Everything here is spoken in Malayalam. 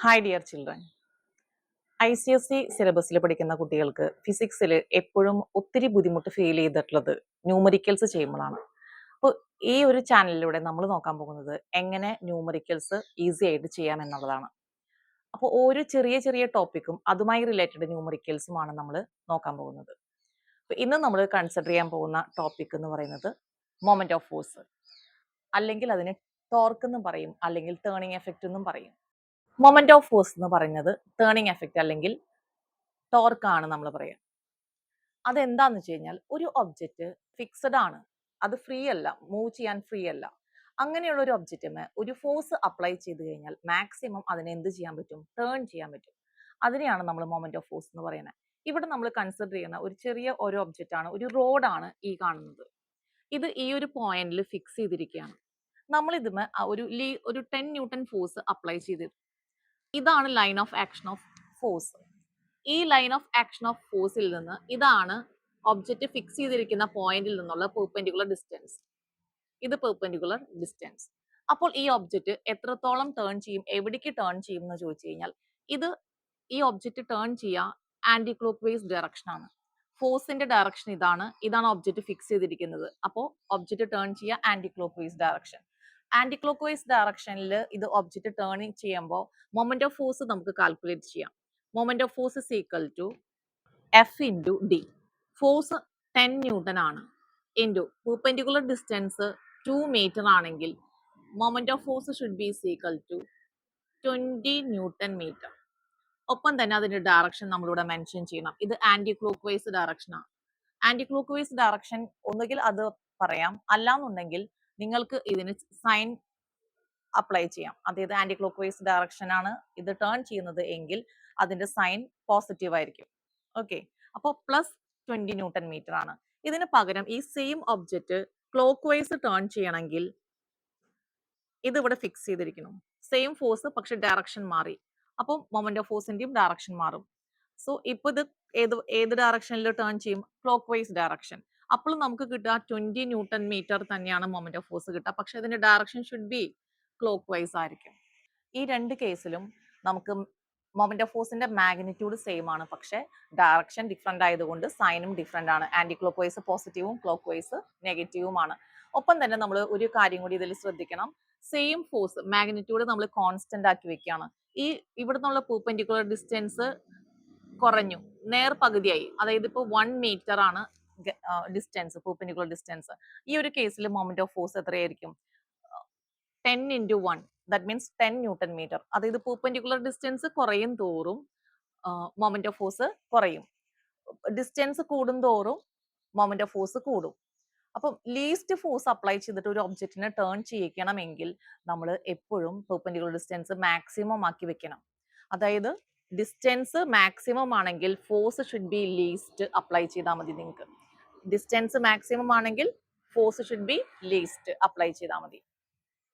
Hi dear children. ICSE സിലബസിൽ പഠിക്കുന്ന കുട്ടികൾക്ക് ഫിസിക്സിൽ എപ്പോഴും ഒത്തിരി ബുദ്ധിമുട്ട് ഫീൽ ചെയ്തിട്ടുള്ളത് ന്യൂമറിക്കൽസ് ചെയ്യുമ്പോഴാണ്. അപ്പോൾ ഈ ഒരു ചാനലിലൂടെ നമ്മൾ നോക്കാൻ പോകുന്നത് എങ്ങനെ ന്യൂമറിക്കൽസ് ഈസി ആയിട്ട് ചെയ്യാം എന്നുള്ളതാണ്. അപ്പോൾ ഓരോ ചെറിയ ചെറിയ ടോപ്പിക്കും അതുമായി റിലേറ്റഡ് ന്യൂമറിക്കൽസുമാണ് നമ്മൾ നോക്കാൻ പോകുന്നത്. അപ്പോൾ ഇന്ന് നമ്മൾ കൺസിഡർ ചെയ്യാൻ പോകുന്ന ടോപ്പിക് എന്ന് പറയുന്നത് മൊമെന്റ് ഓഫ് ഫോഴ്സ്, അല്ലെങ്കിൽ അതിന് ടോർക്ക് എന്നും പറയും, അല്ലെങ്കിൽ ടേണിംഗ് എഫക്റ്റ് എന്നും പറയും. മൊമെന്റ് ഓഫ് ഫോഴ്സ് എന്ന് പറയുന്നത് ടേണിംഗ് എഫക്റ്റ് അല്ലെങ്കിൽ ടോർക്ക് ആണ് നമ്മൾ പറയുക. അതെന്താന്ന് വെച്ച് കഴിഞ്ഞാൽ ഒരു ഒബ്ജക്റ്റ് ഫിക്സഡ് ആണ്, അത് ഫ്രീ അല്ല, മൂവ് ചെയ്യാൻ ഫ്രീ അല്ല. അങ്ങനെയുള്ള ഒരു ഒബ്ജക്റ്റിന് ഒരു ഫോഴ്സ് അപ്ലൈ ചെയ്ത് കഴിഞ്ഞാൽ മാക്സിമം അതിനെ എന്ത് ചെയ്യാൻ പറ്റും? ടേൺ ചെയ്യാൻ പറ്റും. അതിനെയാണ് നമ്മൾ മൊമെന്റ് ഓഫ് ഫോഴ്സ് എന്ന് പറയുന്നത്. ഇവിടെ നമ്മൾ കൺസിഡർ ചെയ്യുന്ന ഒരു ചെറിയ ഒരു ഒബ്ജക്റ്റ് ആണ്, ഒരു റോഡാണ് ഈ കാണുന്നത്. ഇത് ഈ ഒരു പോയിന്റിൽ ഫിക്സ് ചെയ്തിരിക്കുകയാണ്. നമ്മൾ ഇതിന് ഒരു 10 ന്യൂട്ടൺ ഫോഴ്സ് അപ്ലൈ ചെയ്ത്, ഇതാണ് line of action of force. ഈ ലൈൻ ഓഫ് ആക്ഷൻ ഓഫ് ഫോഴ്സിൽ നിന്ന് ഇതാണ് ഒബ്ജക്റ്റ് ഫിക്സ് ചെയ്തിരിക്കുന്ന പോയിന്റിൽ നിന്നുള്ള പെർപെൻഡിക്കുലർ ഡിസ്റ്റൻസ്. ഇത് പെർപെൻഡിക്കുലർ ഡിസ്റ്റൻസ്. അപ്പോൾ ഈ ഒബ്ജക്റ്റ് എത്രത്തോളം ടേൺ ചെയ്യും, എവിടേക്ക് ടേൺ ചെയ്യും എന്ന് ചോദിച്ചു കഴിഞ്ഞാൽ ഈ ഒബ്ജക്റ്റ് ടേൺ ചെയ്യുക ആന്റി ക്ലോക്ക് വൈസ് ഡയറക്ഷൻ ആണ്. ഫോഴ്സിന്റെ ഡയറക്ഷൻ ഇതാണ് ഒബ്ജക്റ്റ് ഫിക്സ് ചെയ്തിരിക്കുന്നത്. അപ്പോൾ ഒബ്ജക്റ്റ് ടേൺ ചെയ്യുക anti clockwise direction. Anti clockwise ഡയറക്ഷനിൽ ഇത് ഒബ്ജക്റ്റ് ടേണിംഗ് ചെയ്യുമ്പോൾ മൊമെന്റ് ഓഫ് ഫോഴ്സ് നമുക്ക് കാൽക്കുലേറ്റ് ചെയ്യാം. Moment of force is equal to F into d. Force 10 newton ആണ്. ഇൻറ്റു പെർപെൻഡിക്കുലർ ഡിസ്റ്റൻസ് 2 മീറ്റർ ആണെങ്കിൽ moment of force should be equal to 20 newton metre. ഒപ്പം തന്നെ അതിന്റെ ഡയറക്ഷൻ നമ്മളിവിടെ മെൻഷൻ ചെയ്യണം. ഇത് ആന്റി ക്ലോക്ക് വൈസ് ഡയറക്ഷൻ ആണ്. ആന്റി ക്ലോക്ക് വൈസ് ഡയറക്ഷൻ ഒന്നുകിൽ അത് പറയാം, അല്ലാന്നുണ്ടെങ്കിൽ നിങ്ങൾക്ക് ഇതിന് സൈൻ അപ്ലൈ ചെയ്യാം. അതായത് ആന്റി ക്ലോക്ക് വൈസ് ഡയറക്ഷൻ ആണ് ഇത് ടേൺ ചെയ്യുന്നത് എങ്കിൽ അതിന്റെ സൈൻ പോസിറ്റീവ് ആയിരിക്കും. ഓക്കെ, അപ്പോൾ +20 ന്യൂട്ടൺ മീറ്റർ ആണ്. ഇതിന് പകരം ഈ same object clock vice turn ചെയ്യണമെങ്കിൽ ഇത് ഇവിടെ ഫിക്സ് ചെയ്തിരിക്കുന്നു. സെയിം ഫോഴ്സ് പക്ഷെ ഡയറക്ഷൻ മാറി. അപ്പോൾ മൊമെന്റ് ഓഫ് ഫോഴ്സിന്റെയും ഡയറക്ഷൻ മാറും. സോ ഇപ്പൊ ഇത് ഏത് ഡയറക്ഷനിൽ ടേൺ ചെയ്യും? Clock vice direction. അപ്പോൾ നമുക്ക് കിട്ടുക 20 ന്യൂട്ടൺ മീറ്റർ തന്നെയാണ് മൊമെന്റ് ഓഫ് ഫോഴ്സ് കിട്ടുക. പക്ഷെ ഇതിന്റെ direction should be clock vice ആയിരിക്കും. ഈ രണ്ട് കേസിലും നമുക്ക് മൊമെന്റ് ഓഫ് ഫോഴ്സിന്റെ മാഗ്നിറ്റ്യൂഡ് സെയിം ആണ്, പക്ഷെ ഡയറക്ഷൻ ഡിഫറെന്റ് ആയതുകൊണ്ട് സൈനും ഡിഫറെന്റ് ആണ്. ആന്റി ക്ലോക്ക് വൈസ് പോസിറ്റീവും ക്ലോക്ക് വൈസ് നെഗറ്റീവുമാണ്. ഒപ്പം തന്നെ നമ്മൾ ഒരു കാര്യം കൂടി ഇതിൽ ശ്രദ്ധിക്കണം. സെയിം ഫോഴ്സ് മാഗ്നിറ്റ്യൂഡ് നമ്മൾ കോൺസ്റ്റന്റ് ആക്കി വെക്കുകയാണ്. ഇവിടെ നിന്നുള്ള പെർപെൻഡിക്കുലർ ഡിസ്റ്റൻസ് കുറഞ്ഞു, നേർ പകുതിയായി. അതായത് ഇപ്പോൾ 1 മീറ്റർ ആണ് ഡിസ്റ്റൻസ്, പെർപെൻഡിക്കുലർ ഡിസ്റ്റൻസ്. ഈ ഒരു കേസിൽ മൊമെന്റ് ഓഫ് ഫോഴ്സ് എത്രയായിരിക്കും? 10 into 1, that means 10 newton metre. അതായത് പെർപെൻഡിക്കുലർ ഡിസ്റ്റൻസ് കുറയും തോറും മൊമെന്റ് ഓഫ് ഫോഴ്സ് കുറയും. ഡിസ്റ്റൻസ് കൂടുന്തോറും മൊമെന്റ് ഓഫ് ഫോഴ്സ് കൂടും. അപ്പം ലീസ്റ്റ് ഫോഴ്സ് അപ്ലൈ ചെയ്തിട്ട് ഒരു ഒബ്ജക്റ്റിനെ ടേൺ ചെയ്യിക്കണമെങ്കിൽ നമ്മൾ എപ്പോഴും പെർപെൻഡിക്കുലർ ഡിസ്റ്റൻസ് മാക്സിമം ആക്കി വെക്കണം. അതായത് ഡിസ്റ്റൻസ് മാക്സിമം ആണെങ്കിൽ force should B least apply ചെയ്താൽ മതി. നിങ്ങൾക്ക് ഡിസ്റ്റൻസ് മാക്സിമം ആണെങ്കിൽ force should B least apply ചെയ്താൽ മതി.